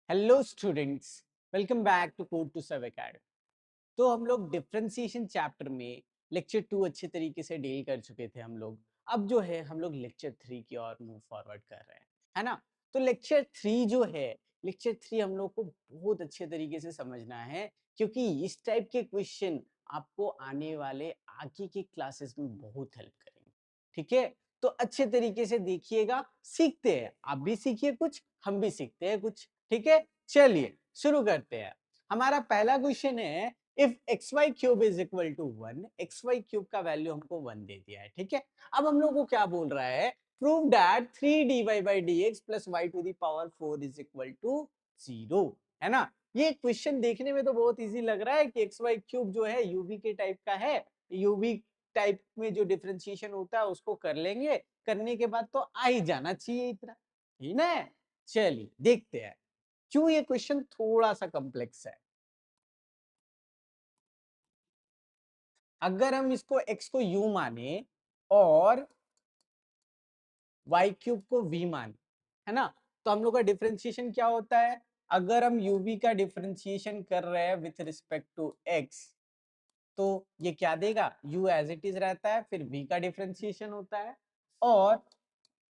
Hello students, welcome back to code to serve academy. तो हम लोग डिफरेंशिएशन चैप्टर में लेक्चर 2 अच्छे तरीके से डील कर चुके थे हम लोग। अब जो है हम लोग लेक्चर 3 की ओर मूव फॉरवर्ड कर रहे हैं, है ना। तो लेक्चर 3 जो है, लेक्चर 3 हम लोग को बहुत अच्छे तरीके से समझना है, क्योंकि इस टाइप के क्वेश्चन आपको आने वाले आगे की क्लासेस में बहुत हेल्प करेंगे। ठीक है, तो अच्छे तरीके से देखिएगा, सीखते हैं, आप भी सीखिए कुछ, हम भी सीखते हैं कुछ। ठीक है, चलिए शुरू करते हैं। हमारा पहला क्वेश्चन है, if x y cube is equal to 1, x y cube का वैल्यू हमको 1 दे दिया है। ठीक है, अब हम लोग को क्या बोल रहा है, prove that 3 dy by dx plus y to the power 4 is equal to 0, है ना। ये क्वेश्चन देखने में तो बहुत इजी लग रहा है कि एक्स वाई क्यूब जो है यूवी के टाइप का है, यूवी टाइप में जो डिफरेंशिएशन होता है उसको कर लेंगे, करने के बाद तो आ ही जाना चाहिए इतना, ठीक ना। चलिए देखते हैं क्यों ये क्वेश्चन थोड़ा सा कॉम्प्लेक्स है। अगर हम इसको x को u माने और y क्यूब को v माने, है ना, तो हम लोग का डिफरेंशिएशन क्या होता है। अगर हम uv का डिफरेंशिएशन कर रहे हैं विथ रिस्पेक्ट टू x, तो ये क्या देगा, u एज इट इज रहता है, फिर v का डिफरेंशिएशन होता है, और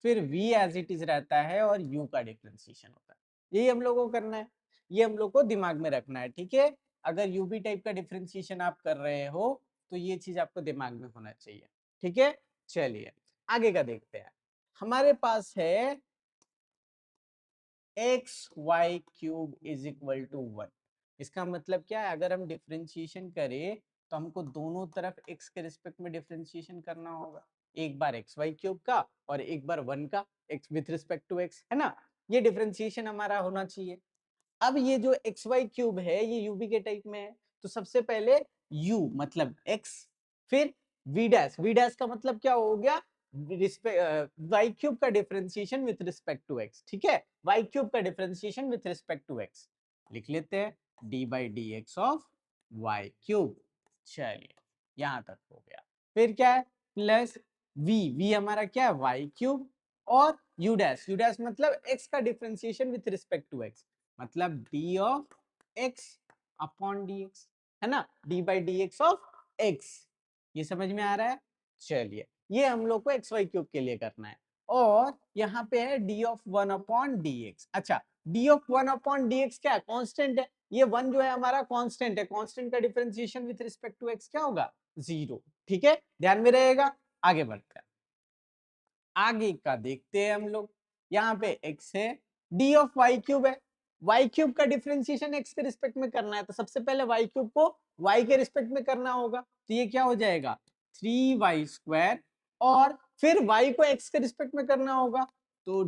फिर v एज इट इज रहता है और u का डिफरेंशिएशन होता है। यही हम लोग को करना है, ये हम लोग को दिमाग में रखना है। ठीक है, अगर यूवी टाइप का डिफरेंशिएशन आप कर रहे हो तो ये चीज आपको दिमाग में होना चाहिए। ठीक है, चलिए आगे का देखते हैं। हमारे पास है x y cube is equal to 1। इसका मतलब क्या है, अगर हम डिफरेंशिएशन करें तो हमको दोनों तरफ x के रिस्पेक्ट में डिफरेंशिएशन करना होगा, एक बार एक्स वाई क्यूब का और एक बार 1 का x with respect to x, है ना। ये डिफरेंशिएशन हमारा होना चाहिए। अब ये जो एक्स वाई क्यूब है ये यूवी के टाइप में है, तो सबसे पहले u मतलब x, फिर वी डैश का मतलब क्या हो गया, वाई क्यूब का differentiation with respect to x। ठीक है, वाई क्यूब का differentiation with respect to x लिख लेते हैं, d by D x of y cube. चलिए यहां तक हो गया, फिर क्या है प्लस वी हमारा क्या है वाई क्यूब, और यू डैश मतलब x का differentiation with respect to x, मतलब d of x upon d x, है ना, d by D x of x। ये समझ में आ रहा है। चलिए ये हम लोग को एक्स वाई क्यूब के लिए करना है, और यहाँ पे है d of 1 upon d x. अच्छा, d of 1 upon d x क्या है, कॉन्स्टेंट है, ये 1 जो है हमारा कॉन्स्टेंट है, कॉन्स्टेंट का differentiation with respect to x क्या होगा, 0। ठीक है, ध्यान में रहेगा। आगे बढ़ते हैं, आगे का देखते हैं हम लोग। यहाँ पे x है, d ऑफ y क्यूब है, y क्यूब का डिफरेंशिएशन x के रिस्पेक्ट में करना है, तो सबसे पहले y क्यूब को y के रिस्पेक्ट में करना होगा, तो ये क्या हो जाएगा 3y स्क्वायर, और फिर y को x के रिस्पेक्ट में करना होगा, तो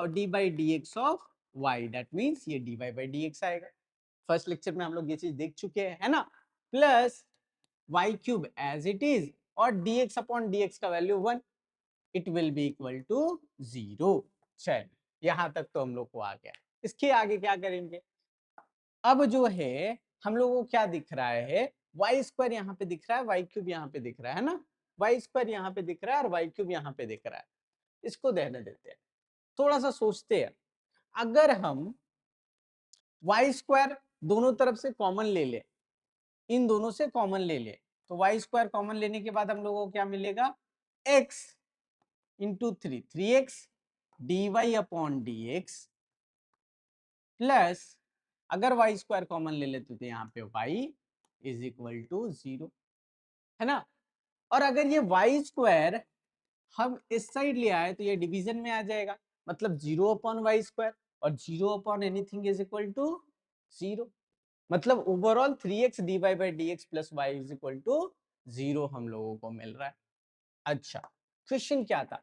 d by D x of y, that means ये dy बाई डी एक्स आएगा। फर्स्ट लेक्चर में हम लोग ये चीज देख चुके हैं, है ना, plus y cube as it is, और dx अपॉन dx का value 1, it will be equal to 0। चल यहां तक तो हम लोग को आ गया, इसके आगे क्या करेंगे। अब जो है हम लोगों को क्या दिख रहा है, वाई स्क्वायर यहाँ पे दिख रहा है, वाई क्यूब यहाँ पे दिख रहा है ना, वाई स्क्वायर यहाँ पे दिख रहा है और वाई क्यूब यहाँ पे दिख रहा है। इसको रहने देते हैं, थोड़ा सा सोचते हैं। अगर हम वाई स्क्वायर दोनों तरफ से कॉमन ले ले, इन दोनों से कॉमन ले ले, तो वाई स्क्वायर कॉमन लेने के बाद हम लोगों को क्या मिलेगा, x into 3x d y upon d x, plus अगर वाई स्क्वायर कॉमन ले लेते थे यहाँ पे y इज इक्वल टू 0, है ना। और अगर ये वाई स्क्वायर हम इस साइड ले आए तो ये डिवीजन में आ जाएगा, मतलब 0 अपॉन वाई स्क्वायर, और 0 upon anything is equal to 0, मतलब overall 3x d y by D x plus y is equal to 0 हम लोगों को मिल रहा है। अच्छा, क्वेश्चन क्या था,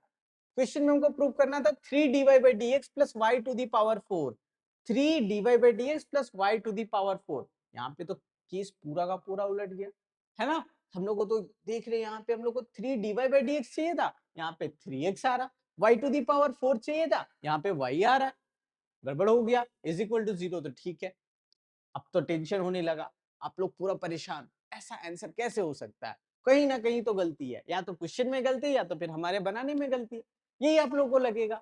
क्वेश्चन में हमको प्रूव करना था 3 dy by dx plus y to the power 4, 3 dy by dx plus y to the power 4। यहाँ पे तो केस पूरा का पूरा उलट गया, है ना। हम लोग को तो देख रहे हैं यहाँ पे हम लोग को 3 dy by dx चाहिए था, यहाँ पे 3x आ रहा, y टू दी पावर 4 चाहिए था, यहाँ पे y आ रहा है, गड़बड़ हो गया, इज इक्वल टू 0। तो ठीक है, अब तो टेंशन होने लगा, आप लोग पूरा परेशान, ऐसा आंसर कैसे हो सकता है, कहीं ना कहीं तो गलती है, या तो क्वेश्चन में गलती है या तो फिर हमारे बनाने में गलती है, यही आप लोगों को लगेगा।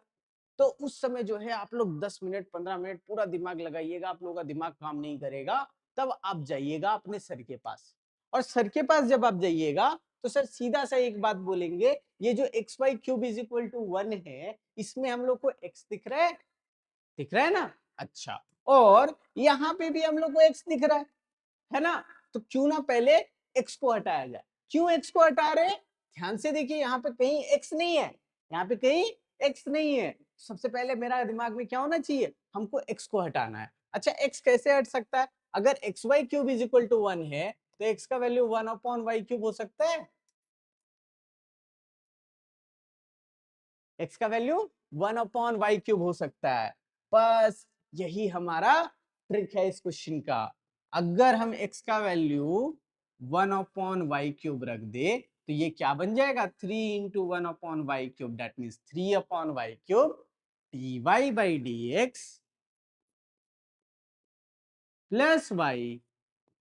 तो उस समय जो है आप लोग 10 मिनट 15 मिनट पूरा दिमाग लगाइएगा, आप लोगों का दिमाग काम नहीं करेगा, तब आप जाइएगा अपने सर के पास। और सर के पास जब आप जाइएगा तो सर सीधा सा एक बात बोलेंगे, ये जो x y cube is equal to 1 है, इसमें हम लोग को एक्स दिख रहा है, दिख रहा है ना? अच्छा, और यहाँ पे भी हम लोग को एक्स दिख रहा है ना? तो क्यों ना पहले एक्स को हटाया जाए। क्यों एक्स को हटा रहे हैं? ध्यान से देखिए, यहाँ पे कहीं एक्स नहीं है, यहाँ पे कहीं एक्स नहीं है। सबसे पहले मेरा दिमाग में क्या होना चाहिए, हमको एक्स को हटाना है। अच्छा, एक्स कैसे हट सकता है? अगर x y cube is equal to 1 है तो एक्स का वैल्यू 1 अपॉन वाई क्यूब हो सकता है। एक्स का वैल्यू 1 अपॉन वाई क्यूब हो सकता है। बस यही हमारा ट्रिक है इस क्वेश्चन का। अगर हम एक्स का वैल्यू 1 अपॉन वाई क्यूब रख दे तो ये क्या बन जाएगा, 3 into 1 upon y cube, that means 3 upon y cube d y by D x plus y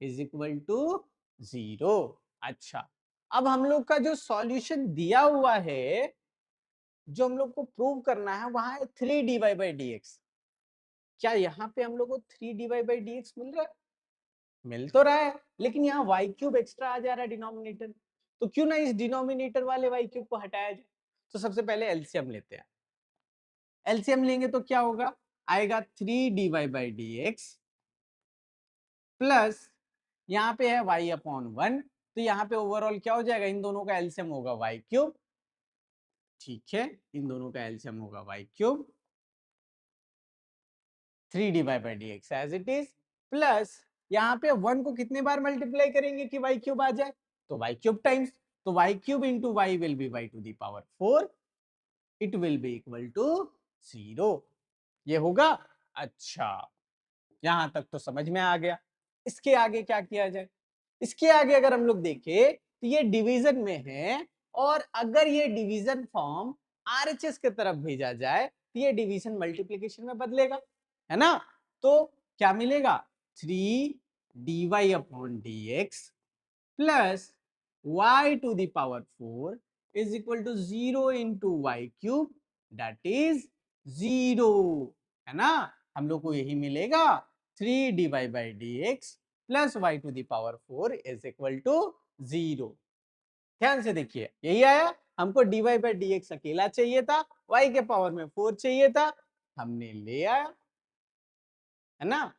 is equal to 0। अच्छा, अब हम लोग का जो सॉल्यूशन दिया हुआ है, जो हम लोग को प्रूव करना है, वहां है 3 d y by D x. क्या यहाँ पे हम लोग को 3 d y by D x मिल रहा है? मिल तो रहा है, लेकिन यहाँ वाई क्यूब एक्स्ट्रा आ जा रहा है डिनोमिनेटर। तो क्यों ना इस डिनोमिनेटर वाले वाई क्यूब को हटाया जाए। तो सबसे पहले एलसीएम लेते हैं। एलसीएम लेंगे तो क्या होगा, आएगा 3 d y by D x plus यहाँ पे है वाई अपॉन 1, तो यहाँ पे ओवरऑल क्या हो जाएगा, इन दोनों का एलसीएम होगा वाई क्यूब। ठीक है, इन दोनों का एलसीएम होगा y cube, 3 d y by D x as it is, plus यहाँ पे 1 को कितने बार मल्टीप्लाई करेंगे कि वाई क्यूब आ जाए, तो वाई क्यूब टाइम्स, तो y cube into y will be y to the power 4, it will be equal to 0। ये होगा। अच्छा, यहां तक तो समझ में आ गया। इसके आगे क्या किया जाए? इसके आगे अगर हम लोग देखें तो ये डिवीजन में है, और अगर ये डिवीजन फॉर्म आरएचएस की तरफ भेजा जाए तो ये डिवीजन मल्टीप्लीकेशन में बदलेगा, है ना? तो क्या मिलेगा, 3 d y upon d x plus y to the power 4 is equal to 0 into y cube, that is 0, है ना? हम लोग को यही मिलेगा, 3 dy by dx plus y to the power 4 is equal to 0। ध्यान से देखिए, यही आया। हमको dy by dx अकेला चाहिए था, y के पावर में 4 चाहिए था, हमने ले आया, है ना?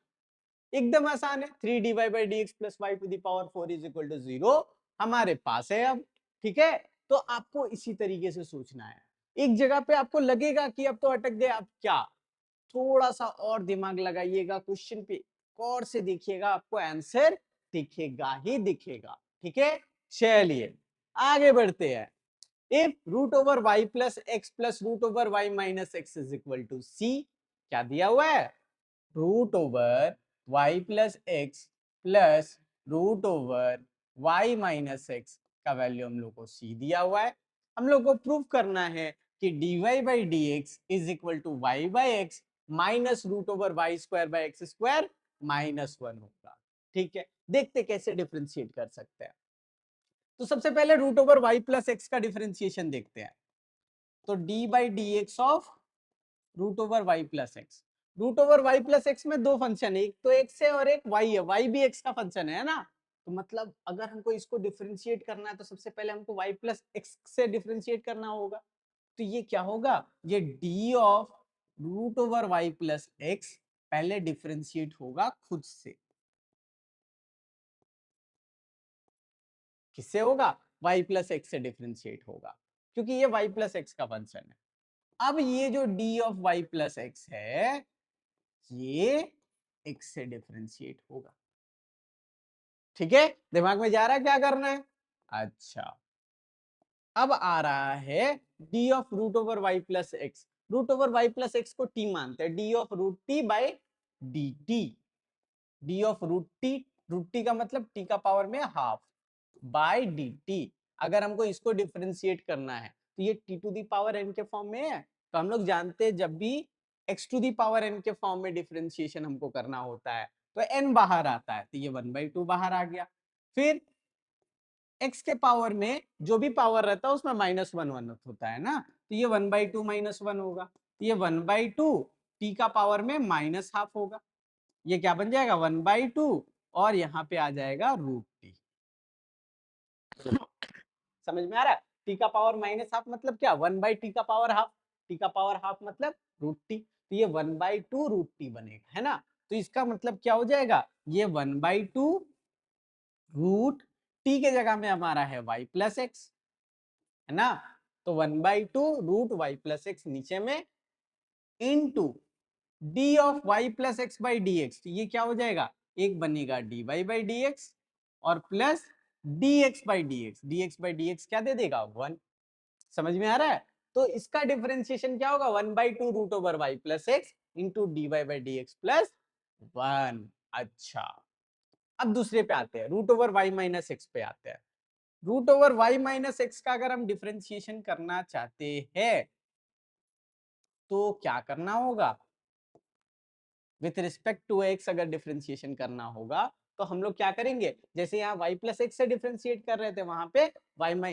एकदम आसान है। 3 d y by D x plus y to the power 4 is equal to 0 हमारे पास है अब। ठीक है, तो आपको इसी तरीके से सोचना है। एक जगह पे आपको लगेगा कि अब तो अटक गए, अब क्या, थोड़ा सा और दिमाग लगाइएगा, क्वेश्चन पे गौर से देखिएगा, आपको आंसर दिखेगा ही दिखेगा। ठीक है, चलिए आगे बढ़ते हैं। If root over y plus x plus root over y minus x is equal to c, क्या दिया हुआ है, root over y plus x plus root over y minus x का वैल्यू हम लोग को सी दिया हुआ है। हम लोग को प्रूव करना है कि d y by D x is equal to y by x minus root over y square by x square minus 1 होगा। ठीक है, देखते कैसे डिफ्रेंशिएट कर सकते हैं। तो सबसे पहले root over y plus x का डिफ्रेंशिएशन देखते हैं। तो d by D x of root over y plus x, root over y plus x में दो फंक्शन है, एक तो एक्स है और एक वाई है, वाई भी एक्स का फंक्शन है ना? तो मतलब अगर हमको इसको डिफरेंशिएट करना है तो सबसे पहले हमको वाई प्लस एक्स से डिफरेंशिएट करना होगा। तो ये क्या होगा, ये d of root over y plus x पहले डिफरेंशिएट होगा खुद से। किससे होगा, वाई प्लस एक्स से डिफरेंशिएट होगा, क्योंकि ये वाई प्लस एक्स का फंक्शन है। अब ये जो d of y plus x है, ये एक्स से डिफरेंशिएट होगा। ठीक है, दिमाग में जा रहा है क्या करना है? अच्छा, अब आ रहा है d of root over y plus x. Root over y plus x को टी मानते हैं, d of root t by d t, d of root t का मतलब टी का पावर में हाफ बाय डी टी। अगर हमको इसको डिफरेंशिएट करना है तो ये t to the power n के फॉर्म में है। तो हम लोग जानते हैं जब भी x to the power n के फॉर्म में डिफरेंशिएशन हमको करना होता है तो एन बाहर आता है, तो ये 1/2 बाहर आ गया। फिर एक्स के पावर में जो भी पावर रहता है उसमें -1 1 होता है ना, तो ये 1/2 -1 होगा। तो ये 1/2 टी का पावर में -½ होगा, ये क्या बन जाएगा 1/2 और यहाँ पे आ जाएगा √t। समझ में आ रहा है? टी का पावर -½ मतलब क्या 1/t का पावर हाफ, टी का पावर हाफ मतलब √t, तो ये 1/2 √t बनेगा, है ना। तो इसका मतलब क्या हो जाएगा, ये 1/2 √t के जगह में हमारा है y + x, है ना। तो 1/2 √y + x नीचे में into d of y + x by dx, तो ये क्या हो जाएगा, एक बनेगा dy by dx और plus dx by dx, dx by dx क्या दे देगा 1। समझ में आ रहा है? तो इसका डिफरेंशिएशन क्या होगा 1/2 √y + x into dy by dx plus 1। अच्छा, अब दूसरे पे आते हैं, √y - x पे आते हैं। √y - x का अगर हम डिफरेंशिएशन करना चाहते हैं तो क्या करना होगा, विथ रिस्पेक्ट टू x अगर डिफरेंशिएशन करना होगा तो हम लोग क्या करेंगे, जैसे यहाँ y + x से डिफरेंशिएट कर रहे थे वहां पे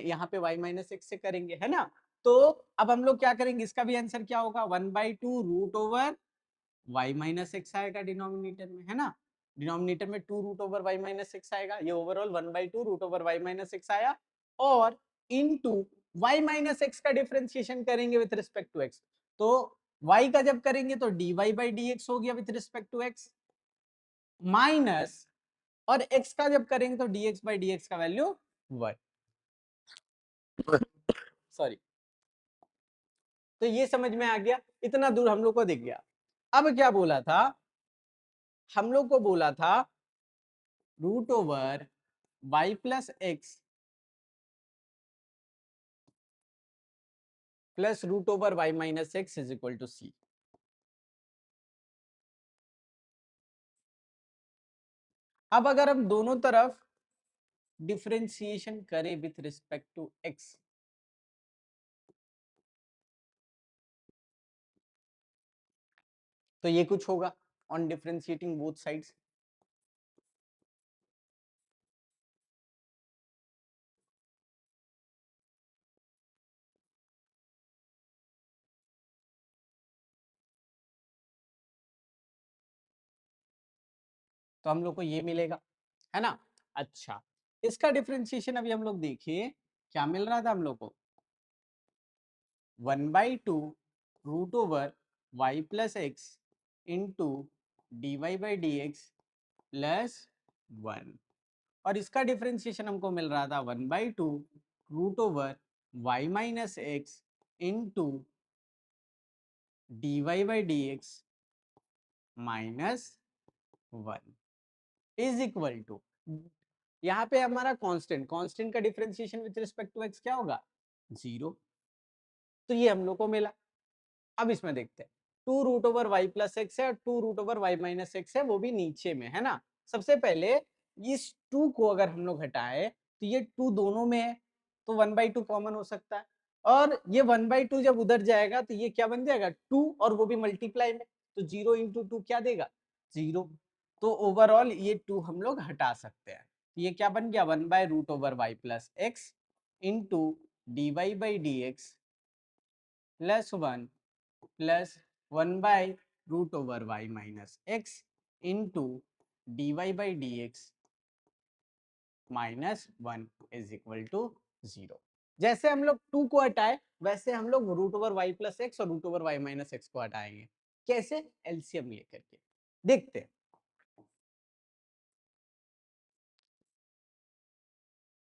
यहाँ पे y - x से करेंगे, है ना। तो अब हम लोग क्या करेंगे, इसका भी आंसर क्या होगा 1/2 √y - x आएगा डिनोमिनेटर में, है ना। डिनोमिनेटर में 2 √y - x आएगा, ये ओवरऑल 1/2 √y - x आया और इनटू y - x का डिफरेंशिएशन करेंगे विथ रिस्पेक्ट टू x, तो y का जब करेंगे तो dy by dx हो गया with respect to x minus, और x का जब करेंगे तो dx by dx का वैल्यू 1, सॉरी। तो ये समझ में आ गया, इतना दूर हम लोग को दिख गया। अब क्या बोला था, हम लोग को बोला था √y + x plus √y - x is equal to c। अब अगर हम दोनों तरफ डिफरेंशिएशन करें विथ रिस्पेक्ट टू x, तो ये कुछ होगा ऑन डिफरेंशिएटिंग बोथ साइड्स। तो हम लोग को ये मिलेगा, है ना। अच्छा, इसका डिफरेंशिएशन अभी हम लोग देखिए क्या मिल रहा था हम लोग को 1/2 √y + x into dy by dx plus 1, और इसका डिफरेंशिएशन हमको मिल रहा था 1/2 √y - x into dy by dx minus 1 is equal to, यहाँ पे हमारा कांस्टेंट, कांस्टेंट का differentiation with respect to x क्या होगा 0, तो ये हम लोग को मिला। अब इसमें देखते हैं 2 √y + x है और 2 √y - x है, वो भी नीचे में, है ना। सबसे पहले इस 2 को अगर हम लोग हटाए तो ये 2 दोनों में है, तो 1/2 कॉमन हो सकता है, और ये 1/2 जब उधर जाएगा तो ये क्या बन जाएगा 2, और वो भी मल्टीप्लाई में, तो 0 × 2 क्या देगा 0, तो ओवरऑल ये 2 हम लोग हटा सकते हैं, ये क्या बन गया 1/√y + x into dy by dx plus 1 plus 1/√y - x into dy by dx minus 1 is equal to 0। जैसे हम लोग 2 को हटाए वैसे हम लोग √y + x और √y - x को हटाएंगे, कैसे, एलसीएम लेकर के देखते हैं।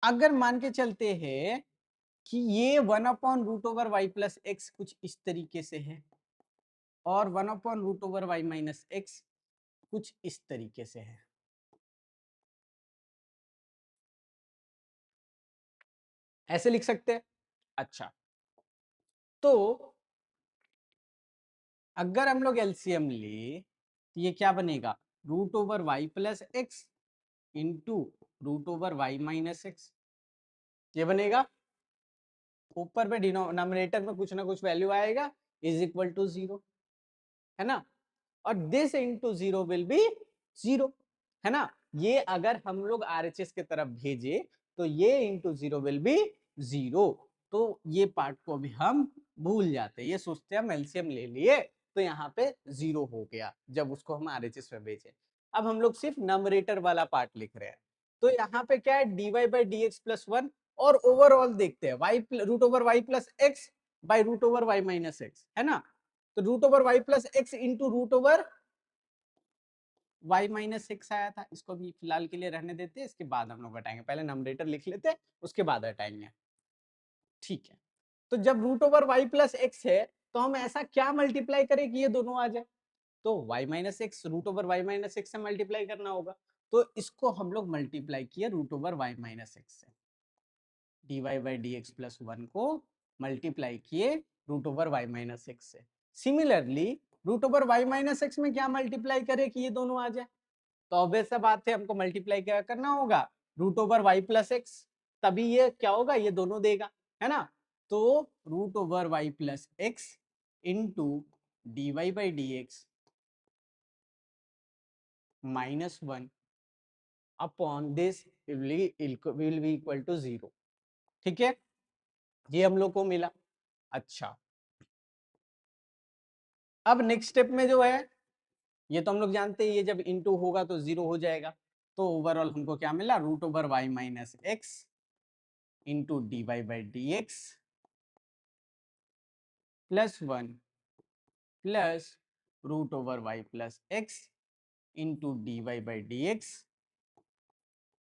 अगर मान के चलते हैं कि ये 1/√y + x कुछ इस तरीके से है और 1/√y - x कुछ इस तरीके से है, ऐसे लिख सकते हैं। अच्छा, तो अगर हम लोग एलसीएम ले तो ये क्या बनेगा √y + x into √y - x, ये बनेगा, ऊपर में डिनोमिनेटर में कुछ ना कुछ वैल्यू आएगा इज इक्वल टू 0, है ना, और दिस इंटू 0 विल बी 0, है ना। ये अगर हम लोग आरएचएस की तरफ भेजे तो ये इंटू 0 विल बी 0, तो ये पार्ट को भी हम भूल जाते हैं, ये सोचते हैं हम एलसीएम ले लिए तो यहाँ पे 0 हो गया जब उसको हम आरएचएस में भेजे। अब हम लोग सिर्फ नंबरेटर वाला पार्ट लिख रहे हैं, तो यहाँ पे क्या है dy by D x plus one, और ओवरऑल देखते हैं y root over y plus x by root over y minus x, है ना। तो root over y plus x into root over y minus x आया था, इसको भी फिलहाल के लिए रहने देते हैं, इसके बाद हम लोग हटाएंगे, पहले नंबरेटर लिख लेते हैं उसके बाद हटाएंगे, ठीक है। तो जब root over y plus x है तो हम ऐसा क्या मल्टीप्लाई करें कि ये दोनों आ जाए, तो y minus x root over y minus x से मल्टीप्लाई करना होगा, तो इसको हम लोग मल्टीप्लाई किया root over y minus x से, dy by D x plus one को मल्टीप्लाई किए root over y minus x से। Similarly root over y minus x में क्या मल्टीप्लाई करे कि ये दोनों आ जाए, तो ऑब्वियस सा बात है हमको मल्टीप्लाई क्या करना होगा root over y plus x, तभी ये क्या होगा ये दोनों देगा, है ना। तो root over y plus x into d y by D x minus one upon this will be equal to 0, ठीक है, ये हम लोग को मिला। अच्छा, अब नेक्स्ट स्टेप में जो है ये तो हम लोग जानते हैं ये जब इंटू होगा तो 0 हो जाएगा, तो ओवरऑल हमको क्या मिला root over y minus x into d y by D x plus one plus root over y plus x into d y by D x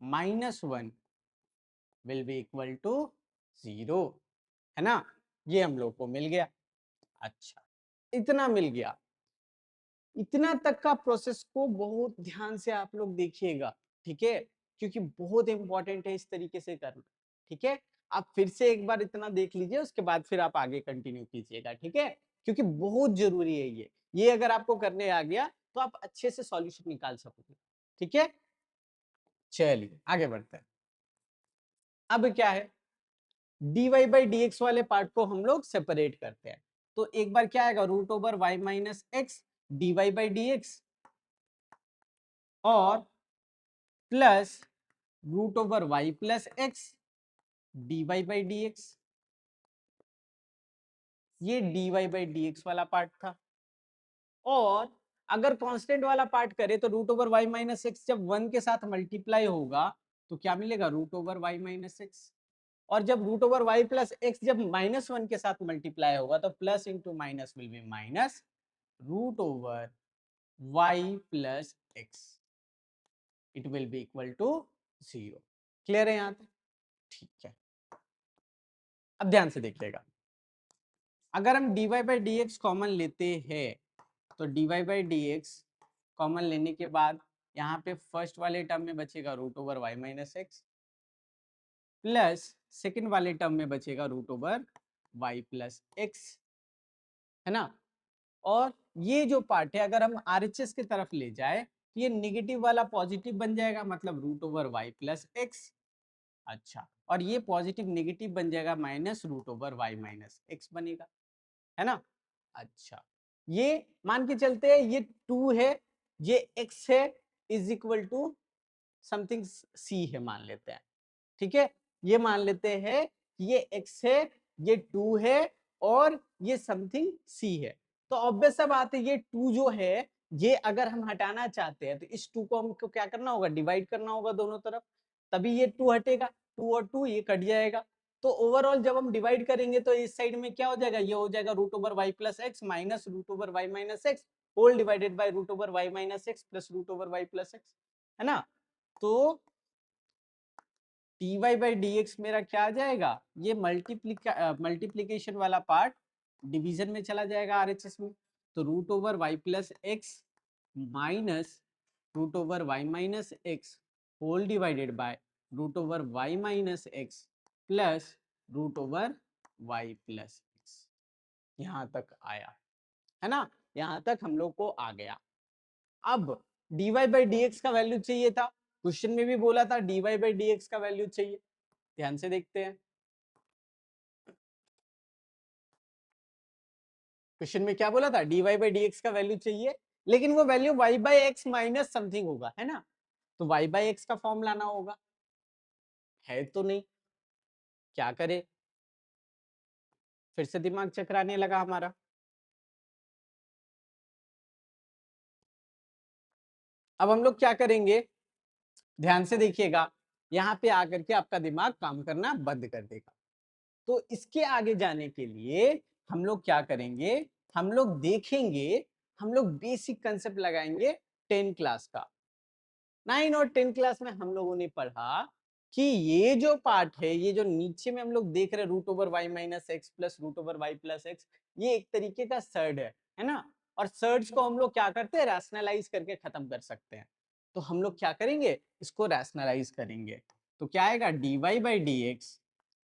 minus one will be equal to 0, है ना, ये हम लोग को मिल गया। अच्छा, इतना मिल गया, इतना तक का प्रोसेस को बहुत ध्यान से आप लोग देखिएगा, ठीक है, क्योंकि बहुत इंपॉर्टेंट है इस तरीके से करना, ठीक है। आप फिर से एक बार इतना देख लीजिए, उसके बाद फिर आप आगे कंटिन्यू कीजिएगा, ठीक है, क्योंकि बहुत जरूरी है ये अगर आपको करने आ गया तो आप अच्छे से सॉल्यूशन निकाल सकोगे, ठीक है। चलिए आगे बढ़ते हैं। अब क्या है dy बाई डी एक्स वाले पार्ट को हम लोग सेपरेट करते हैं, तो एक बार क्या आएगा root over y minus x d y by D x और plus root over y plus x d y by D x, ये dy बाई डी एक्स वाला पार्ट था। और अगर कांस्टेंट वाला पार्ट करे तो root over y minus x जब वन के साथ मल्टीप्लाई होगा तो क्या मिलेगा root over y minus x, और जब root over y plus x जब माइनस वन के साथ मल्टीप्लाई होगा तो plus into minus will be minus root over y plus x, it will be equal to 0। Clear है यहाँ तक, ठीक है। अब ध्यान से देखिएगा, अगर हम dy by D x common लेते हैं तो dy by D x common लेने के बाद यहाँ पे फर्स्ट वाले टर्म में बचेगा root over y minus x plus second वाले टर्म में बचेगा root over y plus x, है ना। और ये जो पार्ट है अगर हम आरएचएस की तरफ ले जाए तो ये निगेटिव वाला पॉजिटिव बन जाएगा, मतलब root over y plus x. अच्छा, और ये पॉजिटिव निगेटिव बन जाएगा minus root over y minus x बनेगा, है ना। अच्छा, ये मान के चलते हैं ये 2 है, ये x है, is equal to something c है मान लेते हैं, ठीक है। ये मान लेते हैं कि ये x है, ये 2 है और ये समथिंग c है, तो ऑब्वियस सा बात है ये 2 जो है ये अगर हम हटाना चाहते हैं तो इस 2 को हमको क्या करना होगा डिवाइड करना होगा दोनों तरफ, तभी ये 2 हटेगा, 2 और 2 ये कट जाएगा। तो ओवरऑल जब हम डिवाइड करेंगे तो इस साइड में क्या हो जाएगा ये हो जाएगा root over y plus x minus root over y minus x whole divided by root over y minus x plus root over y plus x, है ना। तो dy बाई डी एक्स मेरा क्या आ जाएगा ये मल्टीप्लीकेशन वाला पार्ट डिवीजन में चला जाएगा आरएचएस में, तो root over y plus x minus root over y minus x whole divided by root over y minus x plus root over y plus x, यहाँ तक आया, है ना, यहाँ तक हम लोग को आ गया। अब dy बाई डी एक्स का वैल्यू चाहिए था, क्वेश्चन में भी बोला था dy बाई डी एक्स का वैल्यू चाहिए, ध्यान से देखते हैं। क्वेश्चन में क्या बोला था dy बाई डी एक्स का वैल्यू चाहिए, लेकिन वो value y by x minus something होगा, है ना, तो y बाई एक्स का फॉर्म लाना होगा, है तो नहीं, क्या करे, फिर से दिमाग चकराने लगा हमारा। अब हम लोग क्या करेंगे, ध्यान से देखिएगा, यहाँ पे आकर के आपका दिमाग काम करना बंद कर देगा। तो इसके आगे जाने के लिए हम लोग क्या करेंगे, हम लोग देखेंगे, हम लोग बेसिक कंसेप्ट लगाएंगे 10 क्लास का। 9 और 10 क्लास में हम लोगों ने पढ़ा कि ये जो पार्ट है, ये जो नीचे में हम लोग देख रहे हैं root over y minus x plus root over y plus x, ये एक तरीके का सर्ड है ना। और सर्ड्स को हम लोग क्या करते हैं, रैशनलाइज करके खत्म कर सकते हैं। तो हम लोग क्या करेंगे, इसको रैशनलाइज करेंगे। तो क्या आएगा, d y by D x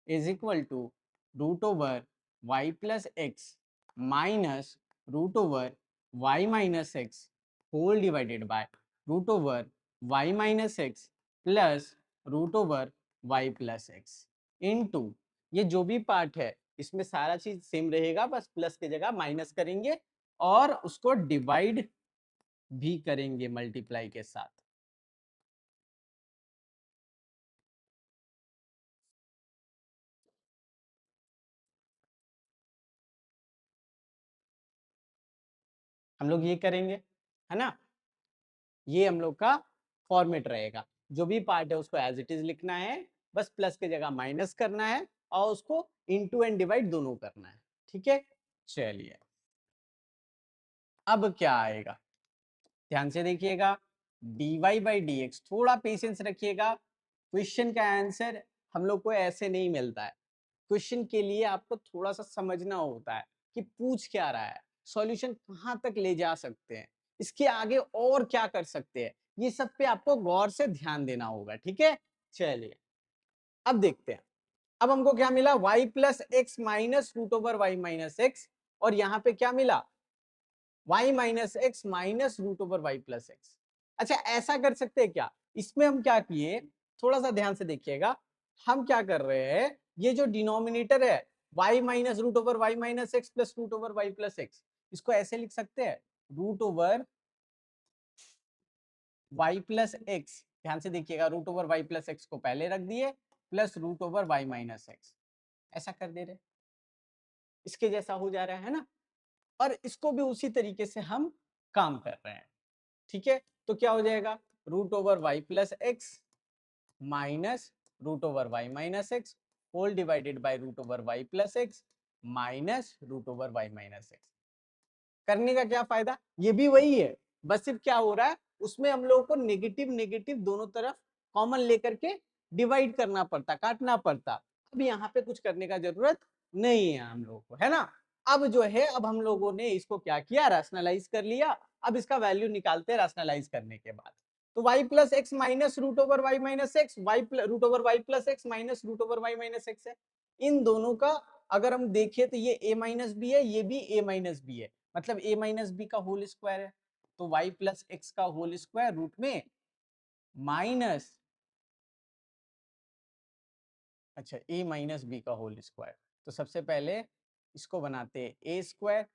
is equal to root over y plus x minus root over y minus x whole divided by root over y minus x plus root over y plus x into, ये जो भी part है इसमें सारा चीज same रहेगा, बस plus की जगह माइनस करेंगे और उसको डिवाइड भी करेंगे मल्टीप्लाई के साथ। हम लोग ये करेंगे, है ना। ये हम लोग का फॉर्मेट रहेगा, जो भी पार्ट है उसको एज इट इज लिखना है, बस प्लस की जगह माइनस करना है और उसको इनटू एंड डिवाइड दोनों करना है। ठीक है, चलिए अब क्या आएगा, ध्यान से देखिएगा, dy बाई डी एक्स, थोड़ा पेशेंस रखिएगा। क्वेश्चन का आंसर हम लोग को ऐसे नहीं मिलता है, क्वेश्चन के लिए आपको थोड़ा सा समझना होता है कि पूछ क्या रहा है, सॉल्यूशन कहाँ तक ले जा सकते हैं, इसके आगे और क्या कर सकते हैं, ये सब पे आपको गौर से ध्यान देना होगा। ठीक है, चलिए अब देखते हैं। अब हमको क्या मिला, y plus x minus root over y minus x, और यहाँ पे क्या मिला, y minus x minus root over y plus x. अच्छा ऐसा कर सकते हैं क्या, इसमें हम क्या किए, थोड़ा सा ध्यान से देखिएगा, हम क्या कर रहे हैं, ये जो डिनोमिनेटर है y minus root over y minus x plus root over y plus x, इसको ऐसे लिख सकते हैं root over y plus x, ध्यान से देखिएगा, root over y plus x को पहले रख दिए plus root over y minus x, ऐसा कर दे रहे, इसके जैसा हो जा रहा है ना। और इसको भी उसी तरीके से हम काम कर रहे हैं। ठीक है, तो क्या हो जाएगा, root over y plus x minus root over y minus x whole divided by root over y plus x minus root over y minus x. करने का क्या फायदा, ये भी वही है, बस सिर्फ क्या हो रहा है, उसमें हम लोगों को नेगेटिव नेगेटिव दोनों तरफ कॉमन लेकर के डिवाइड करना पड़ता, काटना पड़ता। अब यहाँ पे कुछ करने का जरूरत नहीं है हम लोगों को, है ना। अब जो है, अब हम लोगों ने इसको क्या किया, रैशनलाइज कर लिया। अब इसका वैल्यू निकालते हैं रैशनलाइज करने के बाद। तो y plus x minus root over y minus x, y root over y plus x minus root over y minus x है। इन दोनों का अगर हम देखें तो ये a माइनस बी है, ये भी a माइनस बी है, मतलब a माइनस बी का होल स्क्वायर है। तो y प्लस एक्स का होल स्क्वायर रूट में माइनस, अच्छा a माइनस बी का होल स्क्वायर। तो सबसे पहले इसको बनाते हैं a स्क्वायर,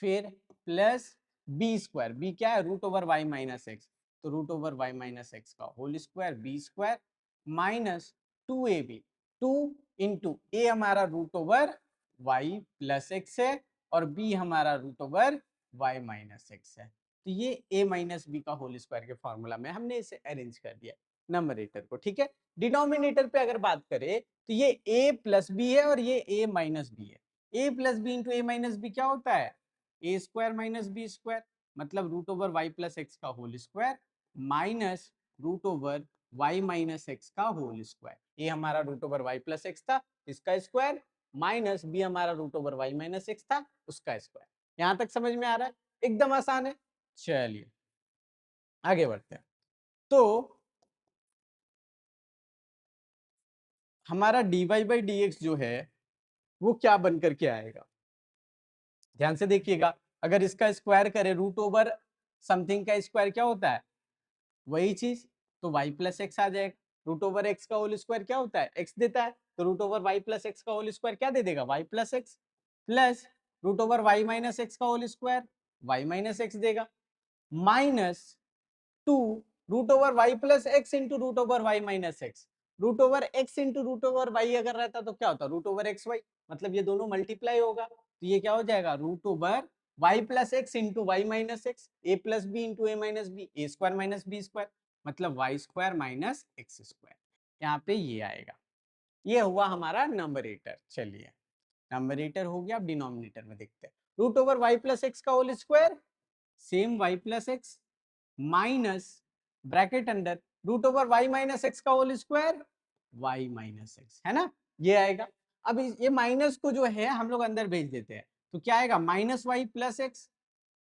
फिर प्लस बी स्क्वायर, बी क्या है, root over y minus x, तो root over y minus x का whole square b square minus 2ab, 2 into a हमारा root over y plus x है और बी हमारा root over y minus x है। तो ये a माइनस बी का होल स्क्वायर के फॉर्मूला में हमने इसे अरेंज कर दिया नंबरेटर को। ठीक है, डिनोमिनेटर पे अगर बात करें तो ये a प्लस बी है और ये a माइनस बी है। a plus b into a minus b क्या होता है, a square minus b square, मतलब root over y plus x का whole square minus root over y minus x का होल स्क्वायर। ए हमारा root over y plus x था, इसका square, minus b हमारा root over y minus x था, उसका square. यहां तक समझ में आ रहा है, एकदम आसान है। चलिए आगे बढ़ते हैं। तो हमारा dy बाई डी एक्स जो है वो क्या बन करके आएगा, ध्यान से देखिएगा, अगर इसका स्क्वायर करें, रूट ओवर समथिंग का स्क्वायर क्या होता है, वही चीज, तो y प्लस एक्स आ जाएगा। रूट ओवर एक्स का होल स्क्वायर क्या होता है, x देता है, तो root over y plus x का होल स्क्वायर क्या दे देगा, y plus x, plus root over y minus x का whole square y minus x देगा, minus 2 root over y plus x into root over y minus x. Root over x into root over y अगर रहता तो क्या होता, root over x Y, मतलब ये दोनों मल्टीप्लाई होगा, तो ये क्या हो जाएगा root over y plus x into y minus x, a plus b into a minus b, a square minus b square, मतलब y square minus x square. यहाँ पे ये आएगा, ये हुआ हमारा नंबरेटर। चलिए नंबरेटर हो गया, अब डिनोमिनेटर में देखते हैं। Root over y plus x का whole square, same y plus x minus bracket under root over y minus x का whole square, y minus x, है ना, ये आएगा। अब ये माइनस को जो है हम लोग अंदर भेज देते हैं, तो क्या आएगा माइनस वाई प्लस एक्स,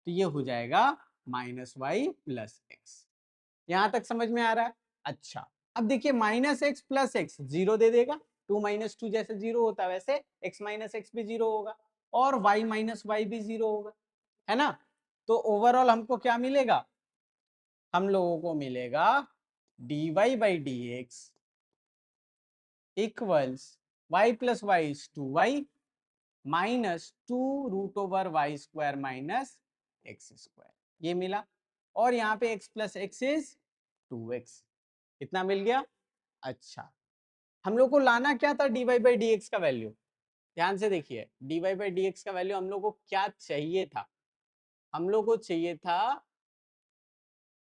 तो ये हो जाएगा माइनस वाई प्लस एक्स। यहां तक समझ में आ रहा है? अच्छा, अब देखिए minus x plus x zero दे देगा, 2 माइनस 2 जैसे जीरो होता है वैसे x माइनस एक्स भी जीरो होगा, और y माइनस वाई भी जीरो होगा, है ना। तो ओवरऑल हमको क्या मिलेगा, हम लोगों को मिलेगा dy by D x equals y plus y is two y minus two root over y square minus x square, ये मिला। और यहाँ पे x plus x is 2x, कितना मिल गया। अच्छा, हम लोग को लाना क्या था dy बाई डी एक्स का वैल्यू, ध्यान से देखिए dy बाई डी एक्स का वैल्यू हम लोग को क्या चाहिए था, हम लोग को चाहिए था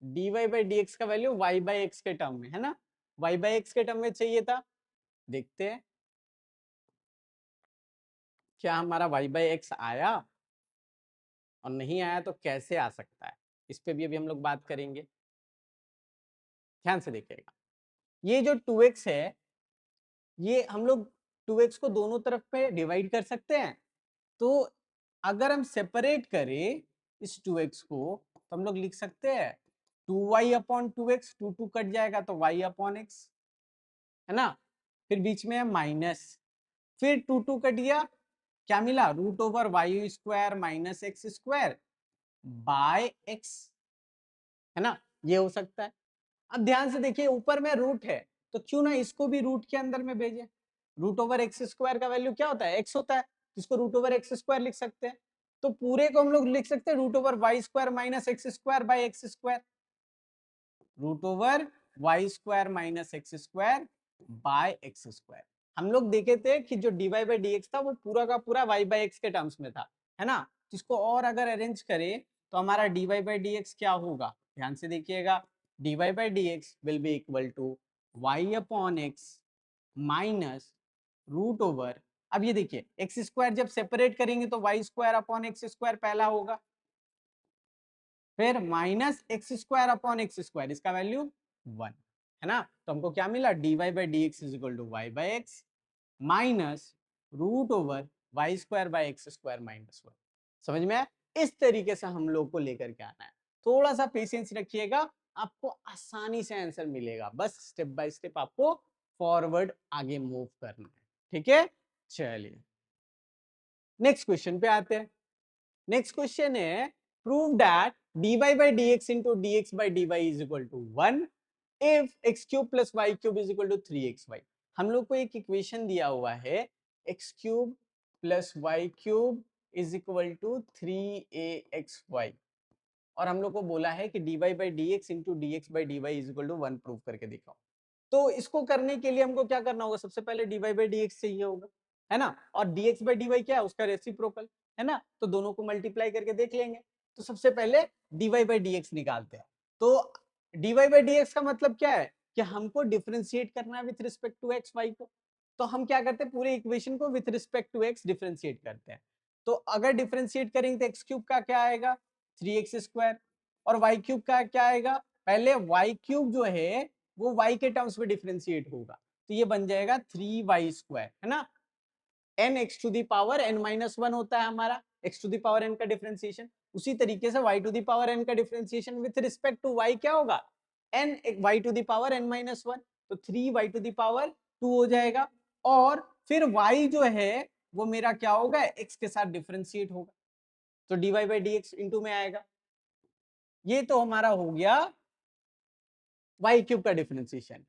dy बाई डी एक्स का वैल्यू y बाई एक्स के टर्म में, है ना, y बाई एक्स के टर्म में चाहिए था। देखते हैं क्या हमारा y बाई एक्स आया, और नहीं आया तो कैसे आ सकता है, इस पे भी अभी हम लोग बात करेंगे। ध्यान से देखिएगा, ये जो 2x है, ये हम लोग 2x को दोनों तरफ पे डिवाइड कर सकते हैं। तो अगर हम सेपरेट करें इस 2x को, तो हम लोग लिख सकते हैं 2y अपॉन 2x, 2 2 कट जाएगा तो y अपॉन x, है ना। फिर बीच में है माइनस, फिर 2 2 कट गया, क्या मिला root over y square minus x square by x, है ना, ये हो सकता है। अब ध्यान से देखिए ऊपर में रूट है, तो क्यों ना इसको भी रूट के अंदर में भेजें। रूट ओवर एक्स स्क्वायर का वैल्यू क्या होता है, एक्स होता है, इसको रूट ओवर एक्स स्क्वायर लिख सकते हैं। तो पूरे को हम लोग लिख सकते हैं root over y square minus x square by x square, root over y square minus x square by x square. हम लोग देखे थे कि जो dy बाई डी एक्स था वो पूरा का पूरा y बाई एक्स के टर्म्स में था, है ना। इसको और अगर अरेंज करें तो हमारा dy बाई डी एक्स क्या होगा, ध्यान से देखिएगा, dy by D x will be equal to y upon x minus root over, अब ये देखिए एक्स स्क्वायर जब सेपरेट करेंगे तो y square upon x square पहला होगा, फिर minus x square upon x square, इसका वैल्यू 1, है ना। तो हमको क्या मिला dy by D x is equal to y by x minus root over y square by x square minus 1। समझ में आया? इस तरीके से हम लोग को लेकर के आना है, थोड़ा सा पेशेंस रखिएगा, आपको आसानी से आंसर मिलेगा, बस स्टेप बाय स्टेप आपको फॉरवर्ड आगे मूव करना है, ठीक है। चलिए नेक्स्ट क्वेश्चन पे आते हैं। नेक्स्ट क्वेश्चन है prove that dy by dx into dx by dy is equal to 1 if x cube plus y cube is equal to 3xy। हम लोग को एक इक्वेशन दिया हुआ है x cube plus y cube is equal to 3axy, और हम लोग को बोला है कि dy by dx into dx by dy is equal to 1 prove करके दिखाओ। तो इसको करने के लिए हमको क्या करना होगा, सबसे पहले dy by dx चाहिए होगा, है ना, और dx by dy क्या है, उसका रेसिप्रोकल, है ना, तो दोनों को मल्टीप्लाई करके देख लेंगे। तो सबसे पहले dy by dx निकालते हैं। तो dy by dx का मतलब क्या है कि हमको डिफरेंशिएट करना है with respect to x y को। तो हम क्या करते हैं, पूरे इक्वेशन को with respect to x differentiate करते हैं। तो अगर डिफरेंशिएट करेंगे तो x क्यूब का क्या आएगा 3x स्क्वायर, और y क्यूब का क्या आएगा, पहले y क्यूब जो है वो y के टर्म्स में डिफरेंशिएट होगा, तो ये बन जाएगा 3y स्क्वायर, है ना। n x to the power n minus 1 होता है हमारा x to the power n का डिफरेंशिएशन, उसी तरीके से y to the power n का differentiation with respect to y क्या होगा n y to the power n minus 1, तो 3y टू दी पावर 2 हो जाएगा, और फिर y जो है वो मेरा क्या होगा x के साथ डिफरेंशिएट होगा, तो dy by D x into में आएगा। ये तो हमारा हो गया y क्यूब का डिफरेंशिएशन,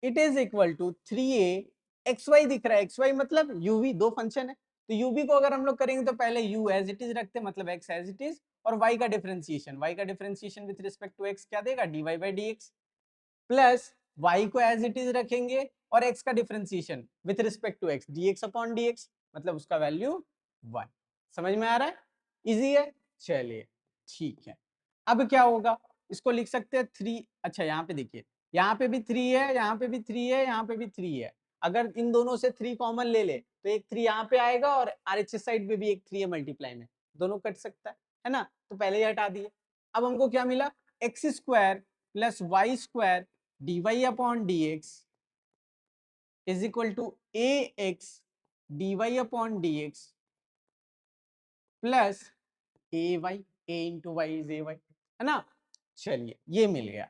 it is equal to 3a xy दिख रहा है, xy मतलब uv, दो फंक्शन है, तो uv को अगर हम लोग करेंगे तो पहले u एज इट इज रखते हैं, मतलब x एज इट इज, और y का differentiation with respect to x क्या देगा dy by D x, plus y को एज इट इज रखेंगे और x का differentiation with respect to x dx upon dx, मतलब उसका वैल्यू 1। समझ में आ रहा है? इजी है। चलिए ठीक है। अब क्या होगा, इसको लिख सकते हैं 3। अच्छा यहाँ पे देखिए, यहाँ पे भी 3 है, यहाँ पे भी 3 है, यहाँ पे भी 3 है। अगर इन दोनों से 3 कॉमन ले ले तो एक 3 यहाँ पे आएगा और आरएचएस साइड पे भी एक 3 है मल्टीप्लाई में, दोनों कट सकता है ना। तो पहले ही हटा दिए। अब हमको क्या मिला, x square plus y square d y upon d x is equal to a x d y upon d x plus a y, a into y is a y, है ना। चलिए ये मिल गया।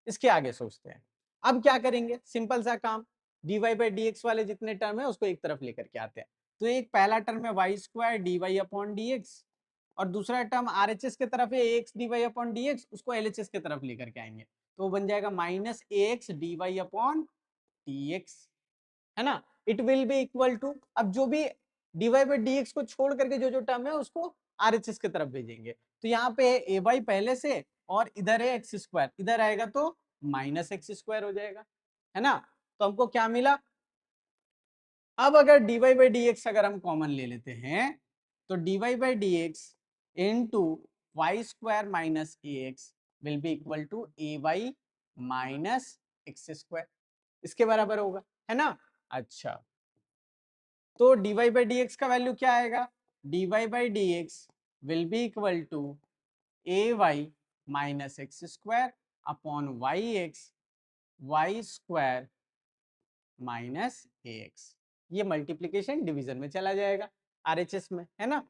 इसके आगे सोचते हैं। अब क्या करेंगे, सिंपल सा काम, dy बाई डी एक्स वाले जितने टर्म है उसको एक तरफ लेकर के आते हैं। तो एक पहला टर्म है y square d y upon d x, और दूसरा टर्म आर एच एस के तरफ है x d y upon d x, उसको एल एच एस के तरफ लेकर के आएंगे। तो वो बन जाएगा minus a x d y upon d x, है ना। It will be equal to, अब जो भी dy बाई डी एक्स को छोड़ करके जो जो टर्म है उसको आर एच एस की तरफ भेजेंगे। तो यहाँ पे है ए वाई पहले से, और इधर है एक्स स्क्वायर, इधर आएगा तो माइनस एक्स स्क्वायर हो जाएगा, है ना। तो हमको क्या मिला, अब अगर dy बाई डी एक्स अगर हम कॉमन ले लेते हैं तो dy by D x into y square minus a x will be equal to a y minus x square, इसके बराबर होगा, है ना। अच्छा, तो dy बाई डी एक्स का वैल्यू क्या आएगा, dy by D x will be equal to a y minus x square upon y x y square minus a x. ये मल्टीप्लीकेशन डिवीजन में चला जाएगा आरएचएस में, है ना।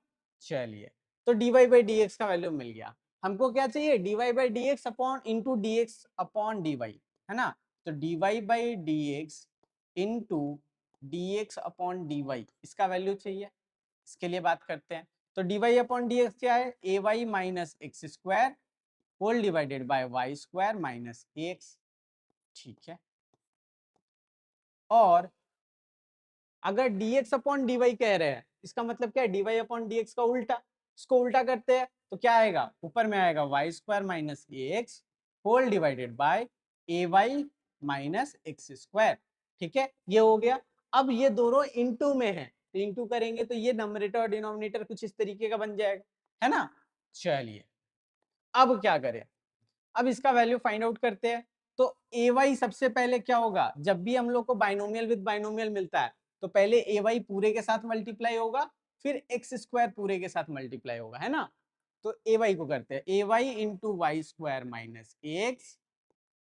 चलिए, तो dy बाई डी एक्स का वैल्यू मिल गया। हमको क्या चाहिए, dy by D x upon into d x upon d y, है ना। तो dy by D x into d x upon d y, इसका वैल्यू चाहिए। इसके लिए बात करते हैं। तो dy अपॉन डी एक्स क्या है, a y minus x square whole divided by y square minus a x, ठीक है। और अगर dx अपॉन dy कह रहे हैं, इसका मतलब क्या है, dy अपॉन dx का उल्टा, इसको उल्टा करते हैं तो क्या आएगा, ऊपर में आएगा y square minus a x whole divided by a y minus x square, ठीक है। ये हो गया। अब ये दोनों इनटू में है, तो इनटू करेंगे तो ये नंबरेटर और डिनोमिनेटर कुछ इस तरीके का बन जाएगा, है ना। चलिए, अब क्या करें, अब इसका वैल्यू फाइंड आउट करते हैं। तो ए वाई सबसे पहले क्या होगा, जब भी हम लोग को बाइनोमियल विद बाइनोमियल मिलता है तो पहले ए वाई पूरे के साथ मल्टीप्लाई होगा, फिर एक्स स्क्वायर पूरे के साथ मल्टीप्लाई होगा, है ना। तो ए वाई को करते हैं, a y into y square minus x,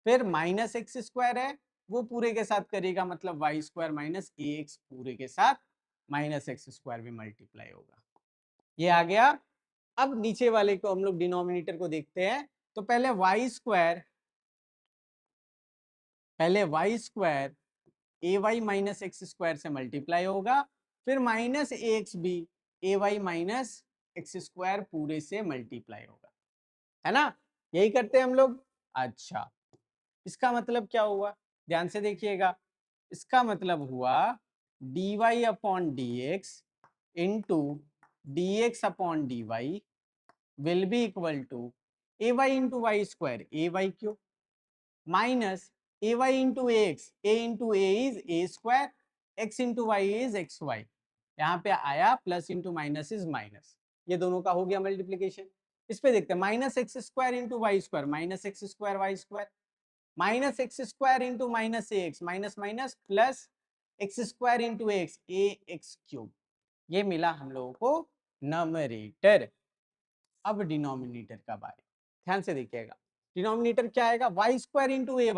फिर माइनस एक्स स्क्वायर है वो पूरे के साथ करेगा, मतलब वाई स्क्वायर माइनस एक्स पूरे के साथ माइनस एक्स स्क्वायर भी मल्टीप्लाई होगा। ये आ गया। अब नीचे वाले को हम लोग डिनोमिनेटर को देखते हैं। तो पहले Y square a y minus x square से मल्टीप्लाई होगा, फिर माइनस ए एक्स भी ए वाई माइनस एक्स स्क्वायर पूरे से मल्टीप्लाई होगा, है ना। यही करते हैं हम लोग। अच्छा, इसका मतलब क्या हुआ, ध्यान से देखिएगा। इसका मतलब हुआ d y upon d x into d x upon d y will be equal to a y into y square a y cube minus a y into x, a into a is a square, x into y is x y, यहाँ पे आया plus into minus is minus, ये दोनों का हो गया multiplication. इस पे देखते हैं, minus x square into y square minus x square y square minus x square into minus a x minus minus plus x square into x a x cube, ये मिला हम लोगों को नमरेटर। अब डिनोमिनेटर का बारे, ध्यान से देखिएगा। डिनोमिनेटर क्या आएगा, y square into a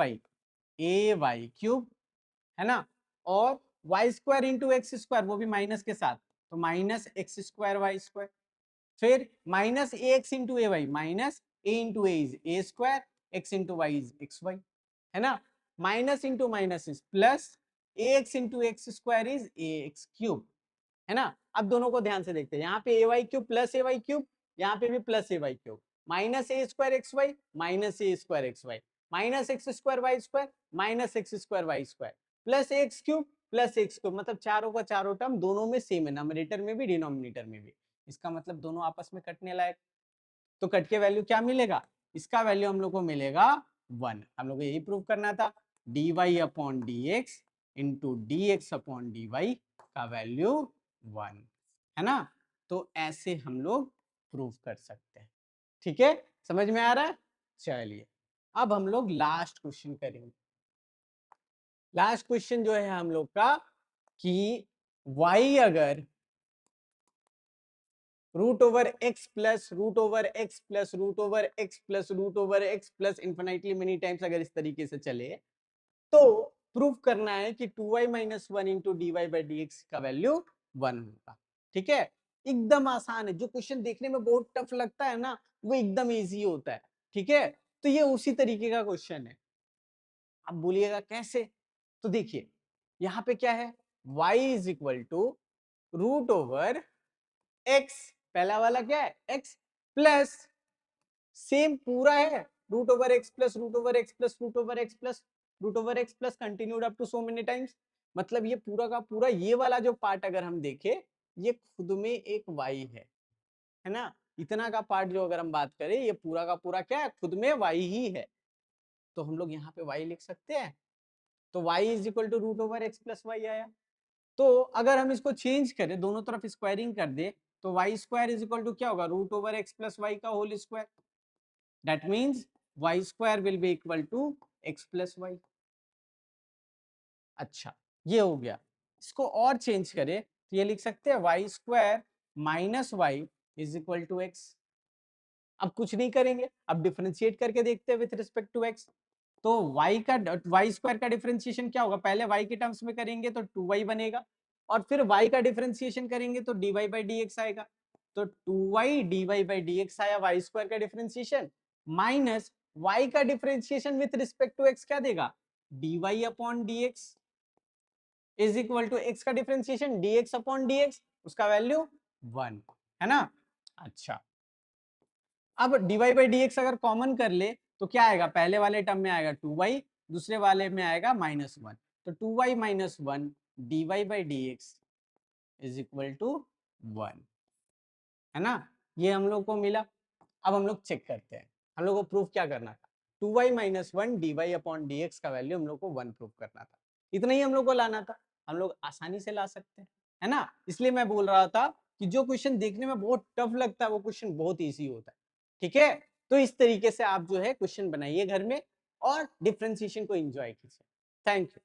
y cube, है ना। और y square into x square वो भी माइनस के साथ, तो minus x square y square, फिर minus a x into a y minus a into a is a square, x into y is x y, है ना। Minus into minus is plus, a x into x square is a x cube, है ना। अब दोनों को ध्यान से देखते हैं, यहाँ पे a y cube plus a y cube, यहाँ पे भी plus a y cube, minus a square x y minus a square x y minus x square y square minus x square y square plus x cube plus x cube, मतलब चारों का चारों term दोनों में same है, nominator में भी denominator में भी। इसका मतलब दोनों आपस में कटने लायक। तो कट के वैल्यू क्या मिलेगा, इसका वैल्यू हम लोग को मिलेगा 1। हम लोग को यही प्रूव करना था, dy upon d x into d x upon d y का वैल्यू 1, है ना? तो ऐसे हम लोग प्रूव कर सकते हैं। ठीक है, समझ में आ रहा है? चलिए अब हम लोग लास्ट क्वेश्चन करेंगे। लास्ट क्वेश्चन जो है हम लोग का कि y अगर root over x plus root over x plus root over x plus root over x plus infinitely many times अगर इस तरीके से चले तो प्रूफ करना है कि 2y minus one into d y by D x का वैल्यू 1 होगा। ठीक है, एकदम आसान है। जो क्वेश्चन देखने में बहुत टफ लगता है ना, वो एकदम इजी होता है। ठीक है, तो ये उसी तरीके का क्वेश्चन है। अब बोलिएगा कैसे? तो देखिए यहाँ पे क्या है, y is equal to root over x, पहला वाला क्या है x प्लस सेम पूरा है root over x plus root over x plus root over x plus root over x plus continued up to so many times. मतलब ये पूरा का पूरा ये वाला जो पार्ट अगर हम देखें ये खुद में एक y है ना? इतना का पार्ट जो अगर हम बात करें ये पूरा का पूरा क्या है, खुद में y ही है। तो हम लोग यहाँ पे y लिख सकते हैं। तो y is equal to root over x plus y आया। तो अगर हम इसको चेंज करें, दोनों तरफ स्क्वायरिंग कर दे, तो y square is equal to क्या होगा, root over x plus y का whole square. That means y square will be equal to x plus y. अच्छा, ये हो गया। इसको और चेंज करें तो ये लिख सकते हैं y square minus y is equal to x. अब कुछ नहीं करेंगे, अब डिफरेंशिएट करके देखते हैं विथ रिस्पेक्ट टू एक्स। तो y स्क्वायर का डिफरेंशिएशन क्या होगा, पहले y के टर्म्स में करेंगे तो 2y बनेगा, और फिर y का डिफरेंशिएशन करेंगे तो dy बाई डी एक्स आएगा। तो 2y dy by D x आया y स्क्वायर का डिफरेंशिएशन, माइनस y का differentiation with respect to x क्या देगा, dy upon d x is equal to x का डिफरेंशिएशन dx अपॉन dx, उसका वैल्यू 1 है ना। अच्छा, अब dy बाई डी एक्स अगर कॉमन कर ले तो क्या आएगा, पहले वाले टर्म में आएगा 2y, दूसरे वाले में आएगा -1। तो 2y minus one d y by D x is equal to 1, है ना। ये हम लोग को मिला। अब हम लोग चेक करते हैं, हम लोग को प्रूफ क्या करना था, 2y minus one d y upon d x का वैल्यू हम लोग को 1 प्रूफ करना था। इतना ही हम लोग को लाना था, हम लोग आसानी से ला सकते हैं, है ना। इसलिए मैं बोल रहा था कि जो क्वेश्चन देखने में बहुत टफ लगता है वो क्वेश्चन बहुत ईजी होता है। ठीक है, तो इस तरीके से आप जो है क्वेश्चन बनाइए घर में और डिफरेंशिएशन को एंजॉय कीजिए। Thank you.